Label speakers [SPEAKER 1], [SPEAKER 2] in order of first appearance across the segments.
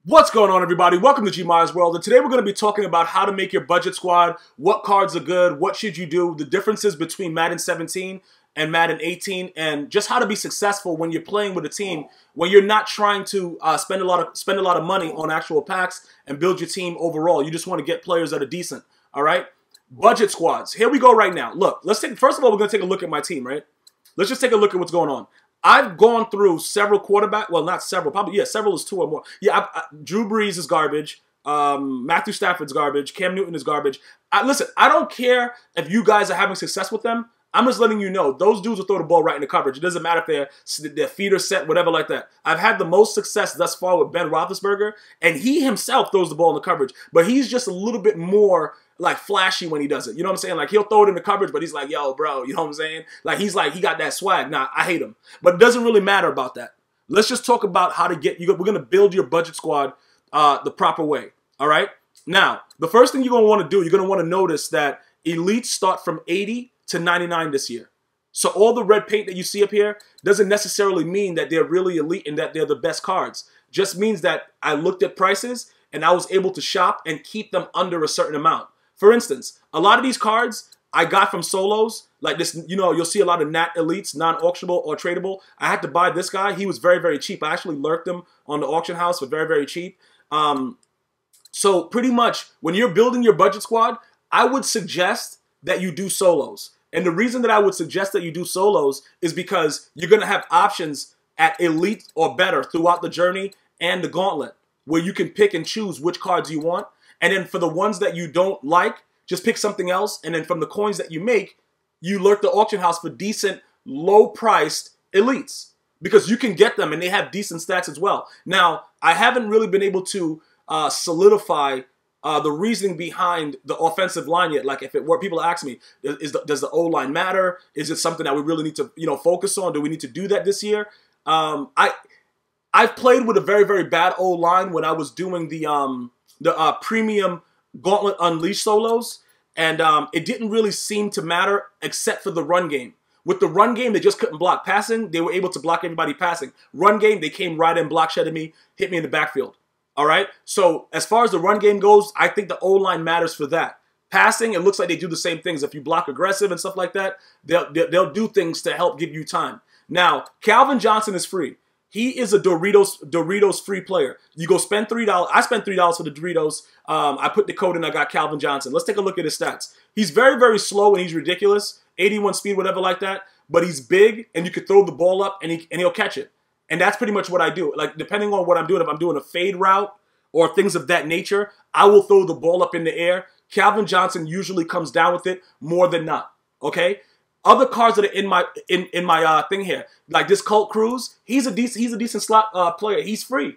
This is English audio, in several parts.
[SPEAKER 1] What's going on, everybody? Welcome to GmiasWorld, and today we're going to be talking about how to make your budget squad, what cards are good, what should you do, the differences between Madden 17 and Madden 18, and just how to be successful when you're playing with a team when you're not trying to spend a lot of money on actual packs and build your team overall. You just want to get players that are decent. All right, budget squads. Here we go right now. Look, first of all, we're going to take a look at my team. Right, let's just take a look at what's going on. I've gone through several quarterbacks. Well, not several. Probably, yeah, several is two or more. Yeah, Drew Brees is garbage. Matthew Stafford's garbage. Cam Newton is garbage. Listen, I don't care if you guys are having success with them. I'm just letting you know, those dudes will throw the ball right into coverage. It doesn't matter if their feet are set, whatever like that. I've had the most success thus far with Ben Roethlisberger, and he himself throws the ball in the coverage, but he's just a little bit more like flashy when he does it. You know what I'm saying? Like, he'll throw it in the coverage, but he's like, yo, bro, you know what I'm saying? Like, he got that swag. Nah, I hate him. But it doesn't really matter about that. Let's just talk about how to get you. We're going to build your budget squad the proper way. All right? Now, the first thing you're going to want to do, you're going to want to notice that elites start from 80 to 99 this year. So all the red paint that you see up here doesn't necessarily mean that they're really elite and that they're the best cards. Just means that I looked at prices and I was able to shop and keep them under a certain amount. For instance, a lot of these cards I got from solos, like this, you know, you'll see a lot of Nat Elites, non-auctionable or tradable. I had to buy this guy. He was very, very cheap. I actually lurked him on the auction house for very, very cheap. So pretty much when you're building your budget squad, I would suggest that you do solos. And the reason that I would suggest that you do solos is because you're going to have options at elite or better throughout the journey and the gauntlet, where you can pick and choose which cards you want. And then for the ones that you don't like, just pick something else. And then from the coins that you make, you lurk the auction house for decent, low-priced elites. Because you can get them and they have decent stats as well. Now, I haven't really been able to solidify the reasoning behind the offensive line yet. Like, if it were, people ask me, does the O-line matter? Is it something that we really need to, focus on? Do we need to do that this year? I've played with a very, very bad O-line when I was doing the premium Gauntlet Unleashed solos, and it didn't really seem to matter except for the run game. With the run game, they just couldn't block passing. They were able to block everybody passing. Run game, they came right in, block shedded me, hit me in the backfield. All right? So as far as the run game goes, I think the O-line matters for that. Passing, it looks like they do the same things. If you block aggressive and stuff like that, they'll do things to help give you time. Now, Calvin Johnson is free. He is a Doritos free player. You go spend $3. I spent $3 for the Doritos. I put the code in. I got Calvin Johnson. Let's take a look at his stats. He's very, very slow and he's ridiculous. 81 speed, whatever like that. But he's big and you can throw the ball up and he'll catch it. And that's pretty much what I do. Like, depending on what I'm doing, if I'm doing a fade route or things of that nature, I will throw the ball up in the air. Calvin Johnson usually comes down with it more than not. Okay? Other cards that are in my thing here, like this Colt Cruz, he's a decent slot player. He's free.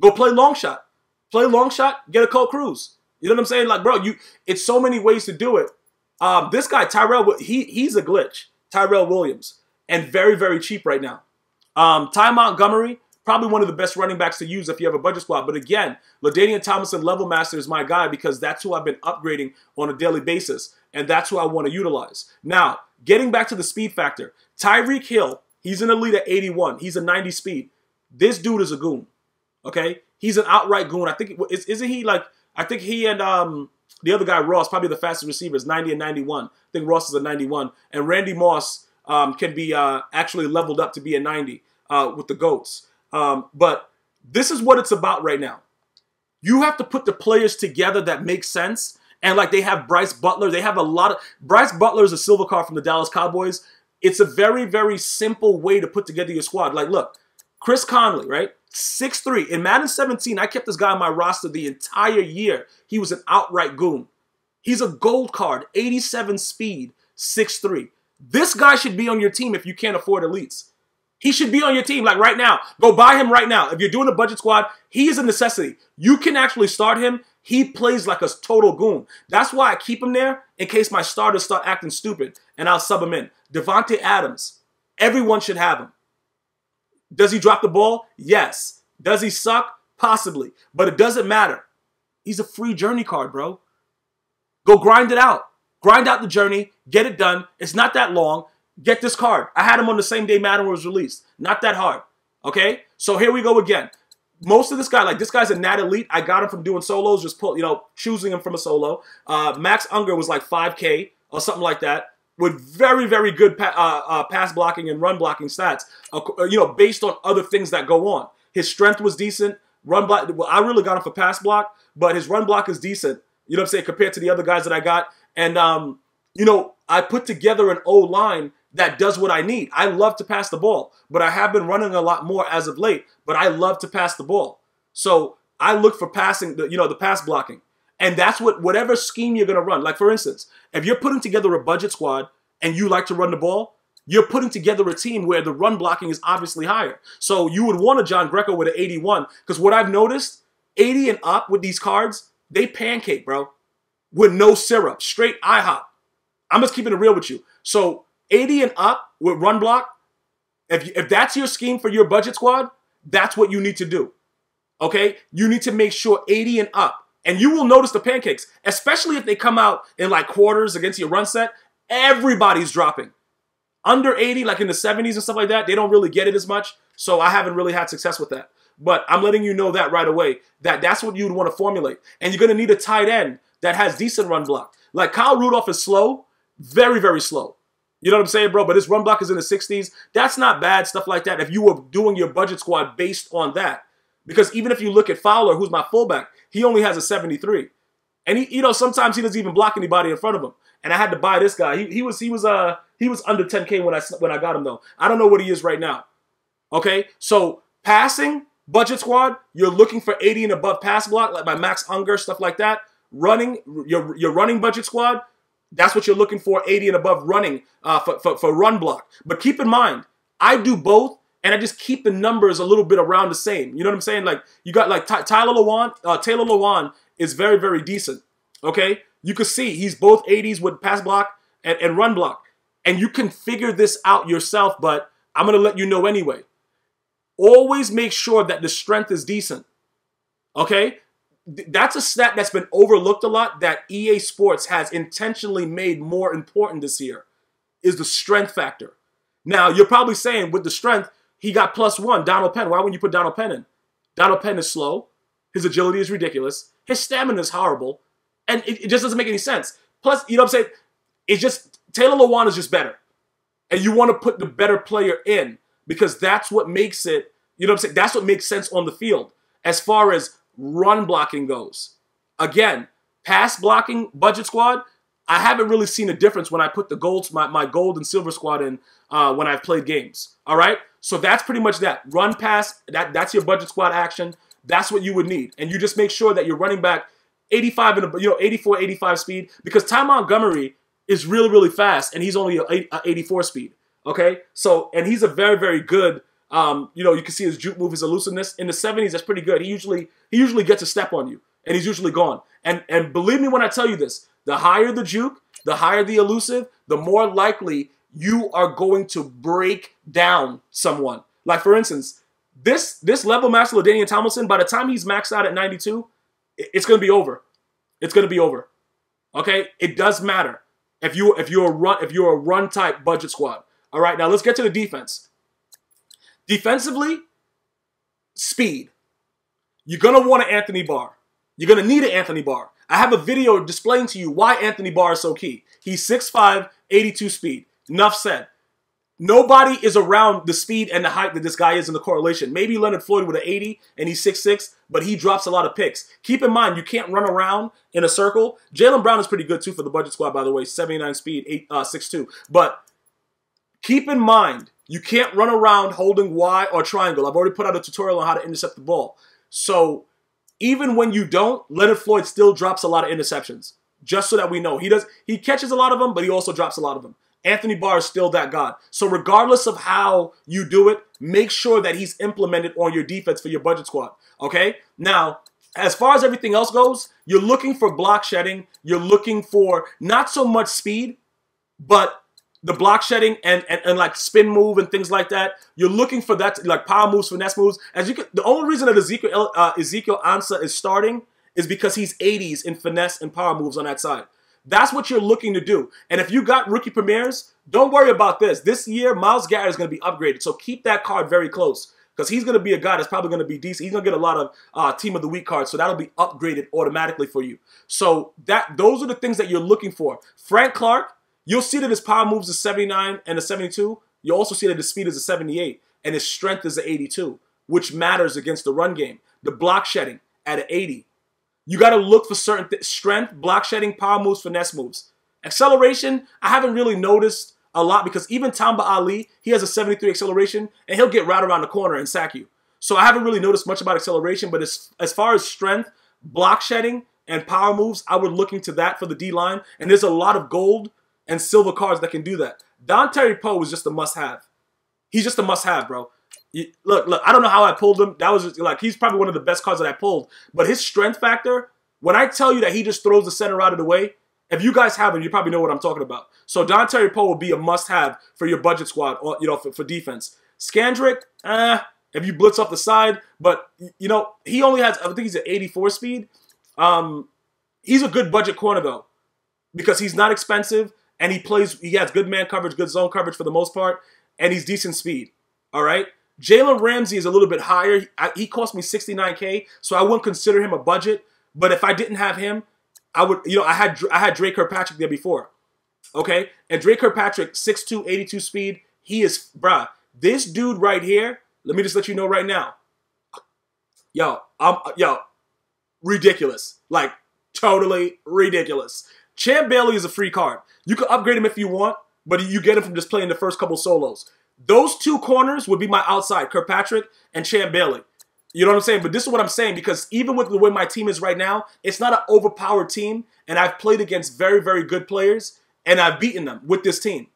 [SPEAKER 1] Go play long shot. Play long shot, get a Colt Cruz. You know what I'm saying? Like, bro, it's so many ways to do it. This guy, Tyrell, he's a glitch. Tyrell Williams. And very, very cheap right now. Ty Montgomery, probably one of the best running backs to use if you have a budget squad. But again, LaDainian Tomlinson Level Master is my guy because that's who I've been upgrading on a daily basis. And that's who I want to utilize. Now, getting back to the speed factor, Tyreek Hill, he's an elite at 81. He's a 90 speed. This dude is a goon. Okay? He's an outright goon. I think, isn't he like, I think he and the other guy, Ross, probably the fastest receivers, 90 and 91. I think Ross is a 91. And Randy Moss can be actually leveled up to be a 90 with the GOATs. But this is what it's about right now. You have to put the players together that make sense. And like they have Bryce Butler. They have a lot of... Bryce Butler is a silver card from the Dallas Cowboys. It's a very, very simple way to put together your squad. Like, look, Chris Conley, right? 6'3". In Madden 17, I kept this guy on my roster the entire year. He was an outright goon. He's a gold card, 87 speed, 6'3". This guy should be on your team if you can't afford elites. He should be on your team, like right now. Go buy him right now. If you're doing a budget squad, he is a necessity. You can actually start him. He plays like a total goon. That's why I keep him there in case my starters start acting stupid, and I'll sub him in. Devontae Adams. Everyone should have him. Does he drop the ball? Yes. Does he suck? Possibly. But it doesn't matter. He's a free journey card, bro. Go grind it out. Grind out the journey. Get it done. It's not that long. Get this card. I had him on the same day Madden was released. Not that hard. Okay? So here we go again. most of this guy, like this guy's a Nat Elite. I got him from doing solos, just choosing him from a solo. Max Unger was like 5K or something like that, with very, very good pass blocking and run blocking stats, based on other things that go on. His strength was decent. Run block, well, I really got him for pass block, but his run block is decent, you know what I'm saying, compared to the other guys that I got. And, I put together an O-line that does what I need. I love to pass the ball, but I have been running a lot more as of late, but I love to pass the ball. So I look for passing, the pass blocking. And that's whatever scheme you're going to run. Like, for instance, if you're putting together a budget squad and you like to run the ball, you're putting together a team where the run blocking is obviously higher. So you would want a John Greco with an 81. Because what I've noticed, 80 and up with these cards, they pancake, bro. With no syrup. Straight IHOP. I'm just keeping it real with you. So 80 and up with run block, if that's your scheme for your budget squad, that's what you need to do. Okay? You need to make sure 80 and up. And you will notice the pancakes, especially if they come out in like quarters against your run set. Everybody's dropping. Under 80, like in the 70s and stuff like that, they don't really get it as much. So I haven't really had success with that. But I'm letting you know that right away, that's what you'd want to formulate. And you're going to need a tight end that has decent run block. Like Kyle Rudolph is slow, very, very slow. You know what I'm saying, bro? But his run block is in the 60s. That's not bad, stuff like that, if you were doing your budget squad based on that. Because even if you look at Fowler, who's my fullback, he only has a 73. And he, sometimes he doesn't even block anybody in front of him. And I had to buy this guy. He was under 10K when I got him though. I don't know what he is right now. Okay? So passing, budget squad, you're looking for 80 and above pass block, like my Max Unger, stuff like that. Running, your running budget squad, that's what you're looking for, 80 and above running for run block. But keep in mind, I do both, and I just keep the numbers a little bit around the same. You know what I'm saying? Like, you got like Taylor Lewan is very, very decent. Okay? You can see he's both 80s with pass block and run block. And you can figure this out yourself, but I'm going to let you know anyway. Always make sure that the strength is decent. Okay? That's a stat that's been overlooked a lot that EA Sports has intentionally made more important this year, is the strength factor. Now, you're probably saying with the strength, he got +1, Donald Penn. Why wouldn't you put Donald Penn in? Donald Penn is slow. His agility is ridiculous. His stamina is horrible. And it just doesn't make any sense. Plus, you know what I'm saying? It's just, Taylor Lewan is just better. And you want to put the better player in because that's what makes it, you know what I'm saying? That's what makes sense on the field as far as run blocking goes. Again, pass blocking budget squad, I haven't really seen a difference when I put the my gold and silver squad in when I've played games. All right? So that's pretty much that. Run pass, that's your budget squad action. That's what you would need. And you just make sure that you're running back 85 and 84, 85 speed, because Ty Montgomery is really, really fast, and he's only a 84 speed. Okay? So, and he's a very, very good, you can see his juke move, his elusiveness. In the 70s, that's pretty good. He usually gets a step on you, and he's usually gone. And believe me when I tell you this, the higher the juke, the higher the elusive, the more likely you are going to break down someone. Like, for instance, this level master LaDainian Tomlinson, by the time he's maxed out at 92, it's going to be over. It's going to be over. Okay? It does matter if you're a run type budget squad. All right, now let's get to the defense. Defensively, speed. You're going to want an Anthony Barr. You're going to need an Anthony Barr. I have a video displaying to you why Anthony Barr is so key. He's 6'5", 82 speed. Enough said. Nobody is around the speed and the height that this guy is in the correlation. Maybe Leonard Floyd with an 80 and he's 6'6", but he drops a lot of picks. Keep in mind, you can't run around in a circle. Jaylen Brown is pretty good too for the budget squad, by the way. 79 speed, 6'2". But keep in mind, you can't run around holding Y or triangle. I've already put out a tutorial on how to intercept the ball. So even when you don't, Leonard Floyd still drops a lot of interceptions. Just so that we know. He catches a lot of them, but he also drops a lot of them. Anthony Barr is still that god. So regardless of how you do it, make sure that he's implemented on your defense for your budget squad. Okay? Now, as far as everything else goes, you're looking for block shedding. You're looking for not so much speed, but the block shedding and like spin move and things like that. You're looking for that, like power moves, finesse moves. The only reason that Ezekiel Ansah is starting is because he's 80s in finesse and power moves on that side. That's what you're looking to do. And if you got rookie premieres, don't worry about this. This year, Myles Garrett is going to be upgraded. So keep that card very close. because he's going to be a guy that's probably going to be decent. He's going to get a lot of Team of the Week cards, so that'll be upgraded automatically for you. So those are the things that you're looking for. Frank Clark, you'll see that his power moves is 79 and a 72. You'll also see that his speed is a 78 and his strength is a 82, which matters against the run game. The block shedding at an 80. You got to look for certain strength, block shedding, power moves, finesse moves. Acceleration, I haven't really noticed a lot because even Tamba Ali, he has a 73 acceleration and he'll get right around the corner and sack you. So I haven't really noticed much about acceleration, but as far as strength, block shedding, and power moves, I would look into that for the D-line. And there's a lot of gold and silver cards that can do that. Dontari Poe is just a must-have. He's just a must-have, bro. Look, I don't know how I pulled him. That was just, like, he's probably one of the best cards that I pulled. But his strength factor, when I tell you that he just throws the center out of the way, if you guys have him, you probably know what I'm talking about. So Dontari Poe will be a must-have for your budget squad, or, you know, for defense. Scandrick, if you blitz off the side, but, you know, he only has, I think he's at 84 speed. He's a good budget corner, though, because he's not expensive, and he has good man coverage, good zone coverage for the most part, and he's decent speed, all right? Jalen Ramsey is a little bit higher. He cost me $69K, so I wouldn't consider him a budget, but if I didn't have him, I would, you know, I had Drake Kirkpatrick there before, okay? And Drake Kirkpatrick, 6'2", 82 speed, he is, bruh, this dude right here, let me just let you know right now, yo, ridiculous. Like, totally ridiculous. Champ Bailey is a free card. You can upgrade him if you want, but you get him from just playing the first couple solos. Those two corners would be my outside, Kirkpatrick and Champ Bailey. You know what I'm saying? But this is what I'm saying, because even with the way my team is right now, it's not an overpowered team, and I've played against very, very good players, and I've beaten them with this team.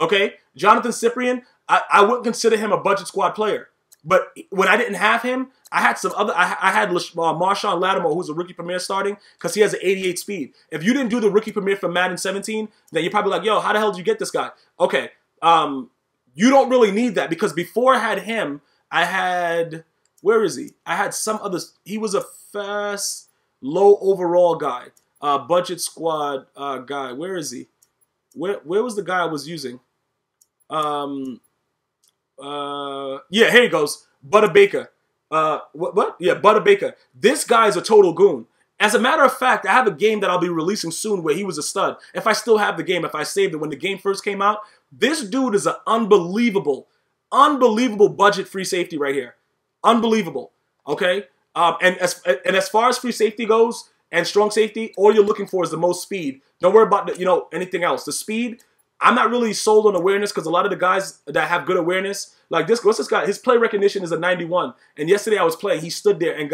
[SPEAKER 1] Okay? Jonathan Cyprian, I wouldn't consider him a budget squad player. But when I didn't have him, I had some other. I had Marshawn Lattimore, who's a rookie premier starting, because he has an 88 speed. If you didn't do the rookie premier for Madden 17, then you're probably like, yo, how the hell did you get this guy? Okay, you don't really need that, because before I had him, I had, where is he? I had some other. He was a fast, low overall guy, budget squad guy. Where is he? Where was the guy I was using? Yeah, here he goes. Butter Baker. What? Yeah, Butter Baker. This guy is a total goon. As a matter of fact, I have a game that I'll be releasing soon where he was a stud. If I still have the game, if I saved it when the game first came out, this dude is an unbelievable budget free safety right here. Unbelievable. Okay? And as far as free safety goes and strong safety, all you're looking for is the most speed. Don't worry about anything else. The speed, I'm not really sold on awareness, because a lot of the guys that have good awareness, like what's this guy? His play recognition is a 91. And yesterday I was playing, he stood there and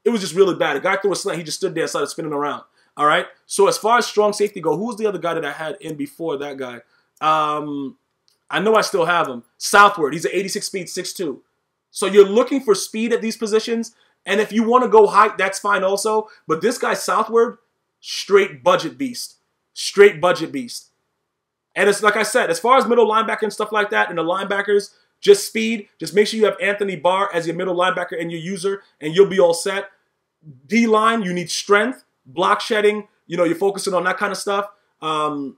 [SPEAKER 1] it was just really bad. A guy threw a slant, he just stood there and started spinning around. All right? So as far as strong safety go, who was the other guy that I had in before that guy? I know I still have him. Southward, he's an 86 speed, 6'2". So you're looking for speed at these positions, and if you want to go height, that's fine also. But this guy, Southward, straight budget beast. Straight budget beast. And it's like I said, as far as middle linebacker and stuff like that, and the linebackers, just speed. Just make sure you have Anthony Barr as your middle linebacker and your user, and you'll be all set. D-line, you need strength, block shedding. You're focusing on that kind of stuff. And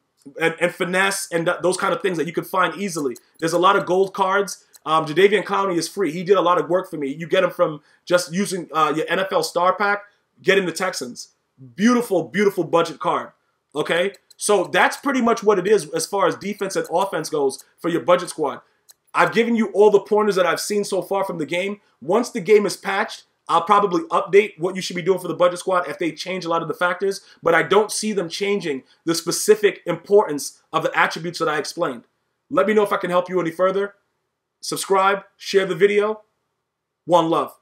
[SPEAKER 1] finesse and those kind of things that you can find easily. There's a lot of gold cards. Jadeveon Clowney is free. He did a lot of work for me. You get him from just using your NFL Star Pack, getting the Texans. Beautiful, beautiful budget card. Okay? So that's pretty much what it is as far as defense and offense goes for your budget squad. I've given you all the pointers that I've seen so far from the game. Once the game is patched, I'll probably update what you should be doing for the budget squad if they change a lot of the factors, but I don't see them changing the specific importance of the attributes that I explained. Let me know if I can help you any further. Subscribe, share the video. One love.